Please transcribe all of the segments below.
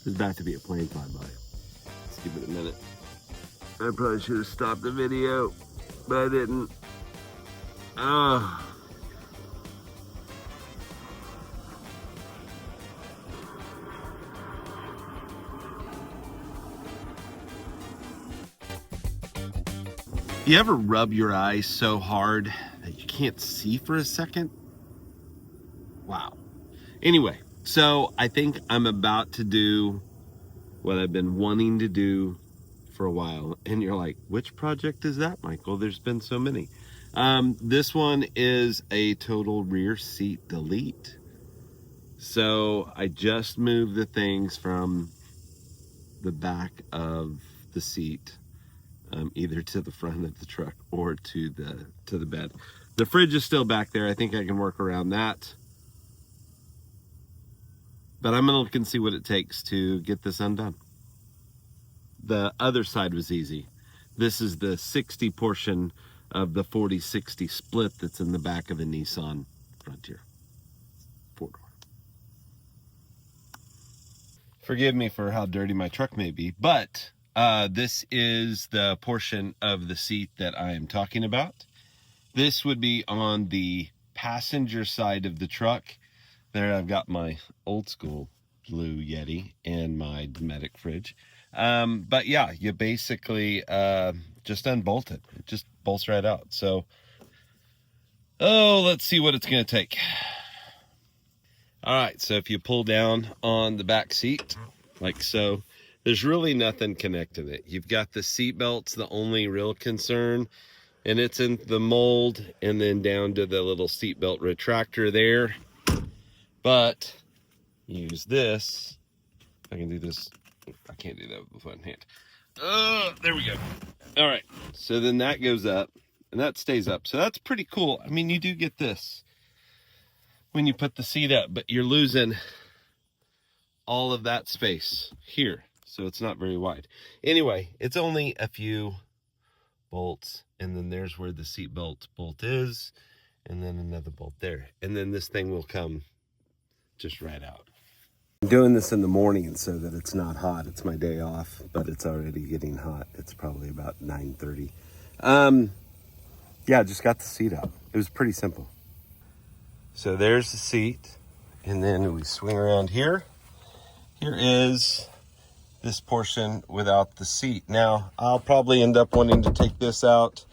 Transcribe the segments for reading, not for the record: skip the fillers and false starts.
There's about to be a plane fly by. Let's give it a minute. I probably should have stopped the video, but I didn't. Ah. You ever rub your eyes so hard that you can't see for a second? Wow. Anyway, so I think I'm about to do what I've been wanting to do for a while. And you're like, which project is that, Michael? There's been so many. This one is a total rear seat delete. So I just moved the things from the back of the seat, either to the front of the truck or to the bed. The fridge is still back there. I think I can work around that. But I'm gonna look and see what it takes to get this undone. The other side was easy. This is the 60 portion of the 40-60 split that's in the back of the Nissan Frontier 4-door. Forgive me for how dirty my truck may be, but this is the portion of the seat that I am talking about. This would be on the passenger side of the truck. There I've got my old school blue Yeti and my Dometic fridge. But yeah, you basically just unbolt it. It just bolts right out. So, let's see what it's going to take. All right, so if you pull down on the back seat, like so, there's really nothing connecting it. You've got the seat belts, the only real concern, and it's in the mold and then down to the little seat belt retractor there. But use this. I can do this. I can't do that with one hand. There we go. All right. So then that goes up and that stays up. So that's pretty cool. I mean, you do get this when you put the seat up, but you're losing all of that space here. So it's not very wide. Anyway, it's only a few bolts. And then there's where the seat belt bolt is. And then another bolt there. And then this thing will come just right out. I'm doing this in the morning so that it's not hot. It's my day off, but it's already getting hot. It's probably about 9:30. Yeah, just got the seat out. It was pretty simple. So there's the seat, and then we swing around here. Here is this portion without the seat. Now, I'll probably end up wanting to take this out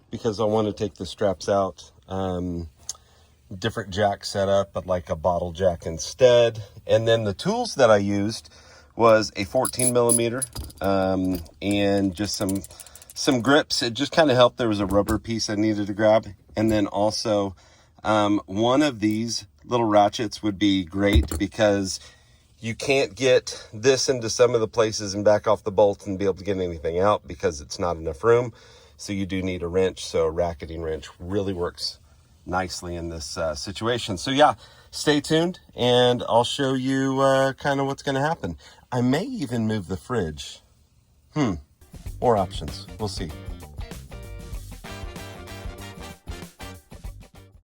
because I want to take the straps out. Different jack setup, but like a bottle jack instead. And then the tools that I used was a 14 millimeter and just some grips. It just kind of helped. There was a rubber piece I needed to grab. And then also one of these little ratchets would be great because you can't get this into some of the places and back off the bolt and be able to get anything out because it's not enough room. So you do need a wrench. So a racketing wrench really works nicely in this situation. So yeah, stay tuned and I'll show you kind of what's going to happen. I may even move the fridge. More options. We'll see.